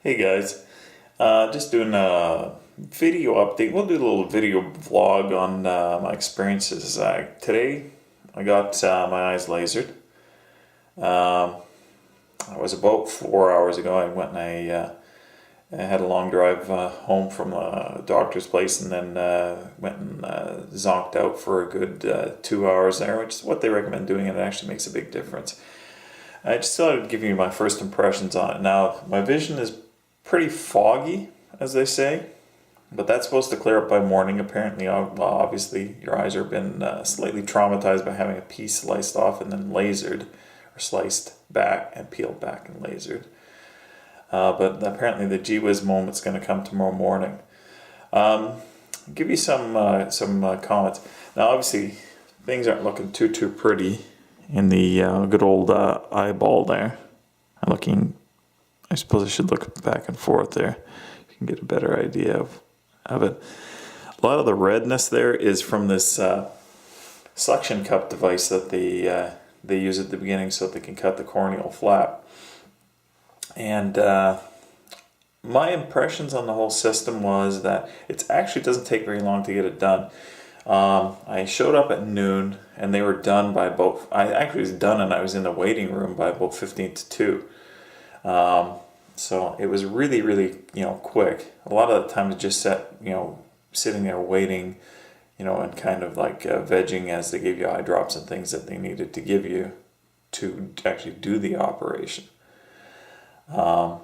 Hey guys, just doing a video update. We'll do a little video vlog on my experiences. Today I got my eyes lasered. Um, I was about 4 hours ago. I went and I had a long drive home from a doctor's place and then went and zonked out for a good 2 hours there, which is what they recommend doing, and it actually makes a big difference. I just thought I'd give you my first impressions on it. Now, my vision is pretty foggy, as they say, but that's supposed to clear up by morning. Apparently, well, obviously, your eyes have been slightly traumatized by having a piece sliced off and then lasered, or sliced back and peeled back and lasered. But apparently, the gee whiz moment's going to come tomorrow morning. I'll give you some comments. Now, obviously, things aren't looking too pretty in the good old eyeball there. I suppose I should look back and forth there. You can get a better idea of it. A lot of the redness there is from this suction cup device that they use at the beginning so that they can cut the corneal flap. And my impressions on the whole system was that it actually doesn't take very long to get it done. I showed up at noon and they were done by about, I actually was done and I was in the waiting room by about 15 to 2. So it was really, quick. A lot of the time it just sitting there waiting, and kind of like vegging as they gave you eye drops and things that they needed to give you to actually do the operation. If I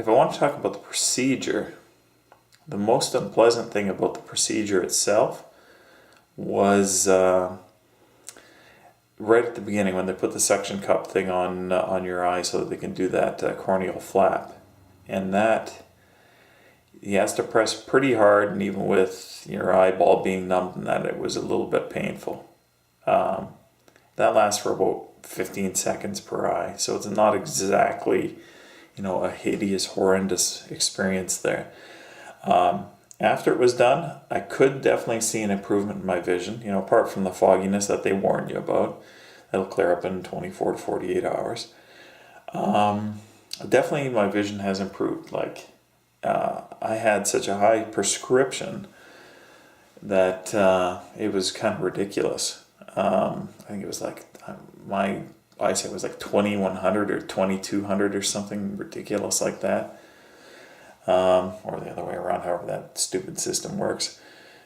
want to talk about the procedure, the most unpleasant thing about the procedure itself was right at the beginning when they put the suction cup thing on your eye so that they can do that corneal flap. And that, he has to press pretty hard, and even with your eyeball being numbed and that, it was a little bit painful. That lasts for about 15 seconds per eye, so it's not exactly, a hideous, horrendous experience there. After it was done, I could definitely see an improvement in my vision, apart from the fogginess that they warned you about. It'll clear up in 24 to 48 hours. Definitely my vision has improved. I had such a high prescription that it was kind of ridiculous. I think it was my eyesight was 2100 or 2200 or something ridiculous like that. Or the other way around, however that stupid system works.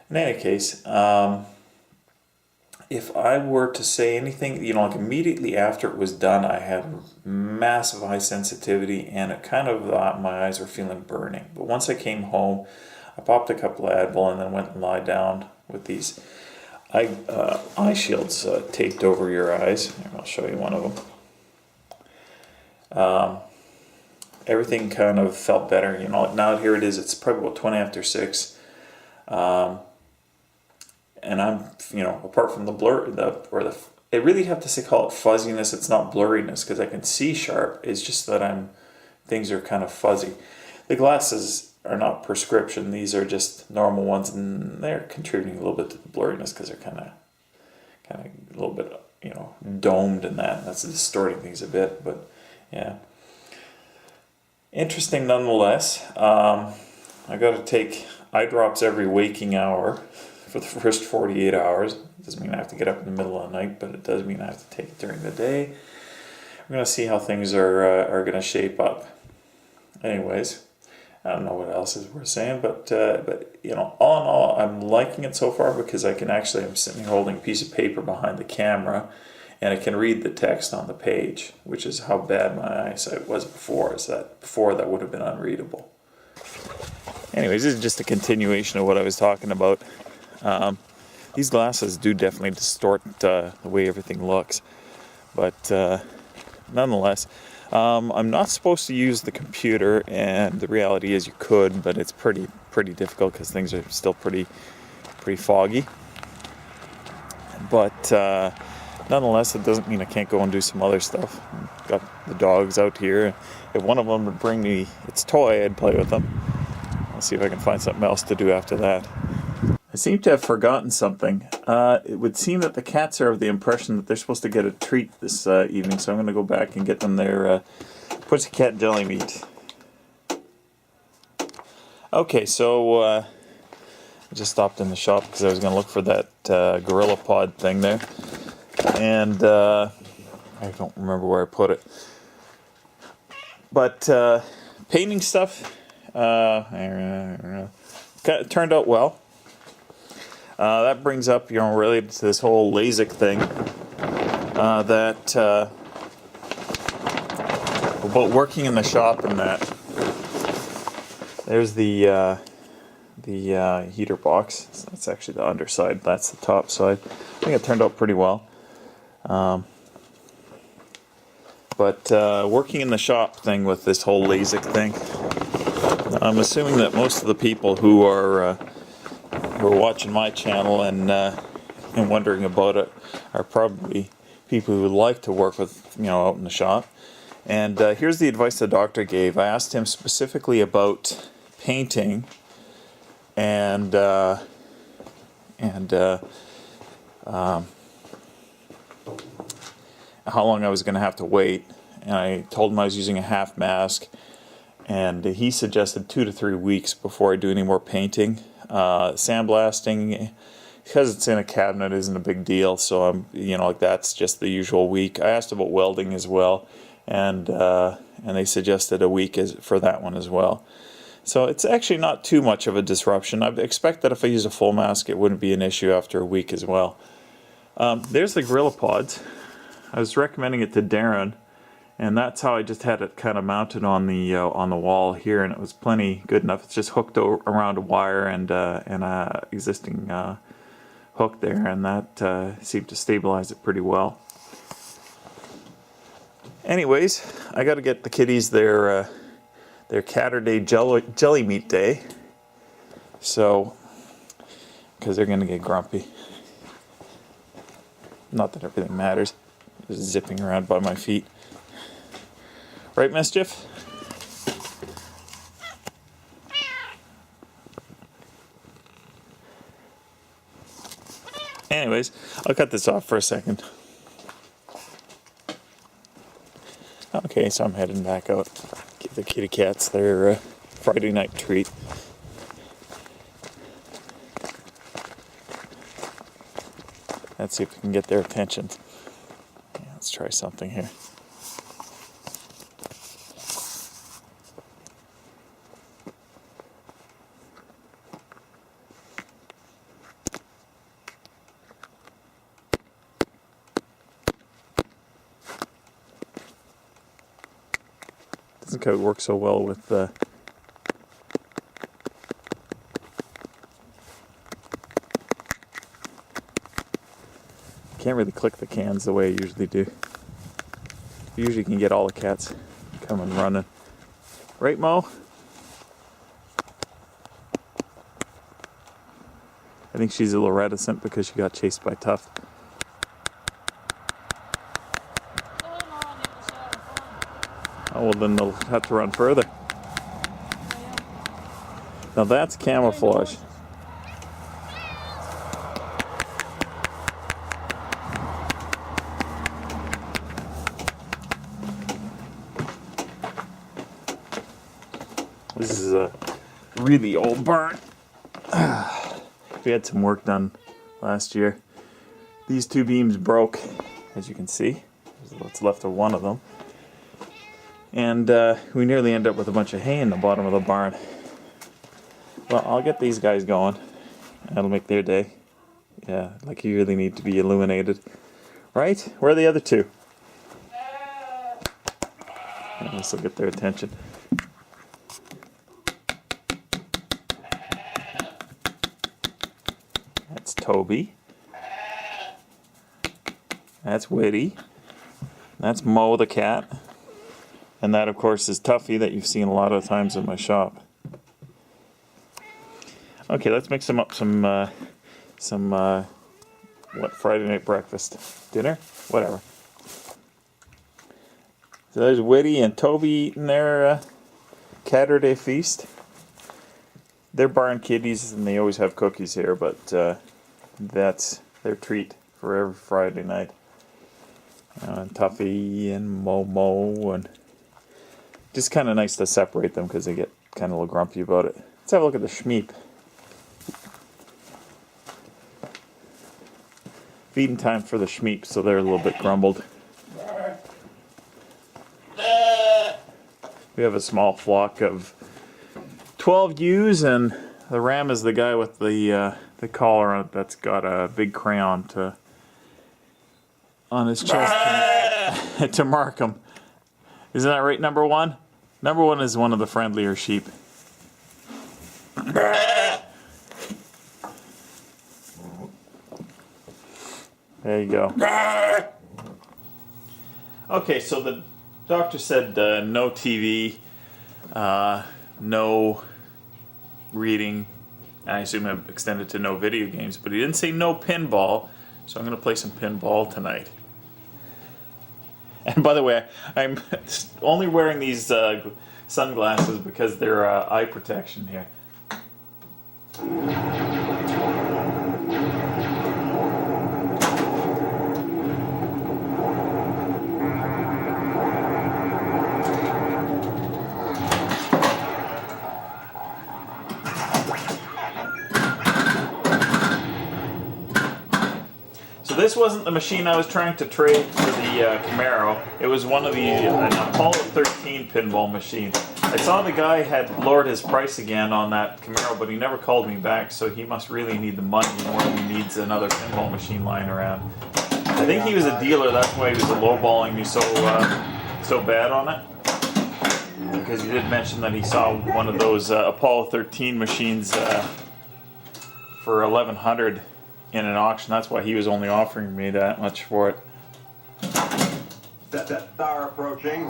In any case, if I were to say anything, immediately after it was done, I had massive eye sensitivity, and it kind of, my eyes were feeling burning. But once I came home, I popped a couple of Advil and then went and lied down with these eye shields taped over your eyes. Here, I'll show you one of them. Everything kind of felt better, now here it is, it's probably about 20 after 6, and I'm, apart from the blur, I really have to call it fuzziness. It's not blurriness, because I can see sharp, it's just that things are kind of fuzzy. The glasses are not prescription, these are just normal ones, and they're contributing a little bit to the blurriness, because they're kind of a little bit, domed in that's distorting things a bit, but yeah. Interesting nonetheless. I got to take eye drops every waking hour for the first 48 hours. It doesn't mean I have to get up in the middle of the night, but it does mean I have to take it during the day. We're going to see how things are going to shape up. Anyways, I don't know what else is worth saying, but all in all, I'm liking it so far, because I'm sitting here holding a piece of paper behind the camera, and I can read the text on the page, which is how bad my eyesight was before. Before that would have been unreadable. Anyways, this is just a continuation of what I was talking about. These glasses do definitely distort the way everything looks, but nonetheless, I'm not supposed to use the computer, and the reality is you could, but it's pretty difficult because things are still pretty foggy. But nonetheless, it doesn't mean I can't go and do some other stuff. Got the dogs out here. If one of them would bring me its toy, I'd play with them. I'll see if I can find something else to do after that. seem to have forgotten something. It would seem that the cats are of the impression that they're supposed to get a treat this evening, so I'm going to go back and get them their pussycat jelly meat. Okay, so I just stopped in the shop because I was going to look for that Gorilla Pod thing there, and I don't remember where I put it. But painting stuff turned out well. That brings up, related to this whole Lasik thing, about working in the shop and that. There's the heater box. That's actually the underside. That's the top side. I think it turned out pretty well. But working in the shop thing with this whole Lasik thing, I'm assuming that most of the people who are watching my channel and wondering about it are probably people who would like to work with, out in the shop. And here's the advice the doctor gave. I asked him specifically about painting and how long I was going to have to wait. And I told him I was using a half mask, and he suggested 2 to 3 weeks before I do any more painting. Sandblasting, because it's in a cabinet, isn't a big deal, so I'm, that's just the usual week. I asked about welding as well, and they suggested a week for that one as well. So it's actually not too much of a disruption. I expect that if I use a full mask, it wouldn't be an issue after a week as well. There's the Gorilla Pods. I was recommending it to Darren, and that's how I just had it kind of mounted on the wall here, and it was plenty good enough. It's just hooked around a wire and a existing hook there, and that seemed to stabilize it pretty well. Anyways, I got to get the kitties their Catterday jelly meat day, so because they're going to get grumpy. Not that everything matters. Just zipping around by my feet. Right, Mischief? Anyways, I'll cut this off for a second. Okay, so I'm heading back out. Give the kitty cats their Friday night treat. Let's see if we can get their attention. Yeah, let's try something here. Doesn't quite work so well with can't really click the cans the way I usually do. You usually can get all the cats coming running. Right, Mo? I think she's a little reticent because she got chased by Tuff. Oh, well, then they'll have to run further. Now that's camouflage. This is a really old barn. We had some work done last year. These two beams broke, as you can see. There's what's left of one of them. And we nearly end up with a bunch of hay in the bottom of the barn. Well, I'll get these guys going. That'll make their day. Yeah, like you really need to be illuminated. Right? Where are the other two? This will get their attention. That's Toby. That's Whitty. That's Mo the cat. And that, of course, is Tuffy that you've seen a lot of times in my shop. Okay, let's mix them up some Friday night breakfast? Dinner? Whatever. So there's Whitty and Toby eating their Catterday feast. They're barn kitties, and they always have cookies here, but that's their treat for every Friday night. Tuffy and Momo, and just kind of nice to separate them because they get kind of a little grumpy about it. Let's have a look at the Schmeep. Feeding time for the Schmeep, so they're a little bit grumbled. We have a small flock of 12 ewes, and the ram is the guy with the collar on it that's got a big crayon on his chest to mark him. Isn't that right, number one? Number one is one of the friendlier sheep. There you go. Okay, so the doctor said no TV, no reading. I assume I've extended to no video games, but he didn't say no pinball, so I'm going to play some pinball tonight. And by the way, I'm only wearing these sunglasses because they're eye protection here. This wasn't the machine I was trying to trade for the Camaro. It was one of an Apollo 13 pinball machine. I saw the guy had lowered his price again on that Camaro, but he never called me back, so he must really need the money more than he needs another pinball machine lying around. I think he was a dealer, that's why he was lowballing me so bad on it. Because he did mention that he saw one of those Apollo 13 machines for $1,100 in an auction. That's why he was only offering me that much for it. Death Star approaching.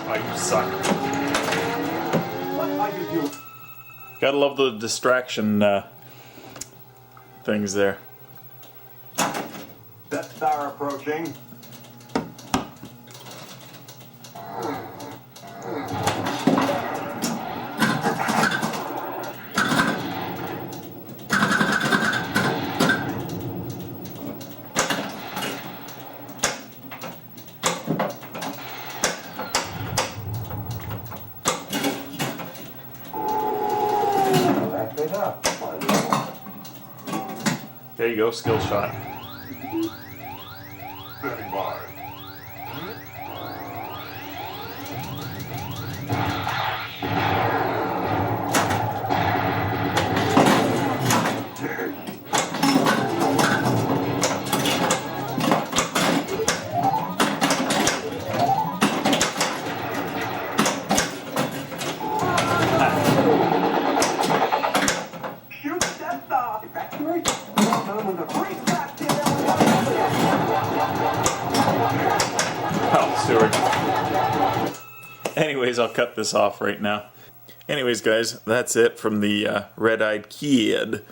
Oh, you suck. What are you doing? Gotta love the distraction things there. Death Star approaching. Wrap it up. There you go, skill shot. Standing by. Shoot the Death Star. Evacuate. With a free cocktail. Oh, Stuart. Anyways, I'll cut this off right now. Anyways, guys, that's it from the Red-Eyed Kid.